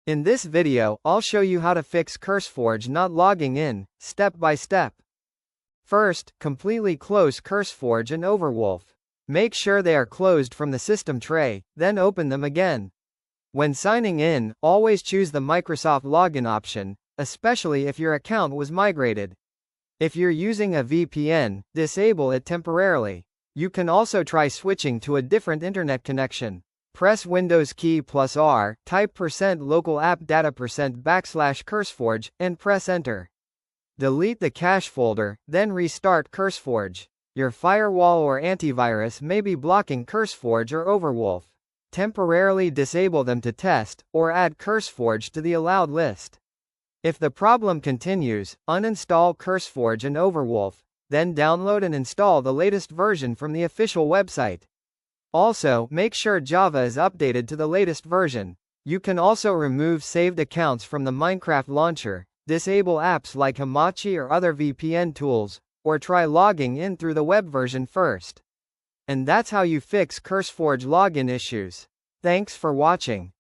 In this video, I'll show you how to fix CurseForge not logging in, step by step. First, completely close CurseForge and Overwolf. Make sure they are closed from the system tray, then open them again. When signing in, always choose the Microsoft Login option, especially if your account was migrated. If you're using a VPN, disable it temporarily. You can also try switching to a different internet connection. Press Windows key plus R, type %local app data %\CurseForge, and press Enter. Delete the cache folder, then restart CurseForge. Your firewall or antivirus may be blocking CurseForge or Overwolf. Temporarily disable them to test, or add CurseForge to the allowed list. If the problem continues, uninstall CurseForge and Overwolf, then download and install the latest version from the official website. Also, make sure Java is updated to the latest version. You can also remove saved accounts from the Minecraft launcher, disable apps like Hamachi or other VPN tools, or try logging in through the web version first. And that's how you fix CurseForge login issues. Thanks for watching.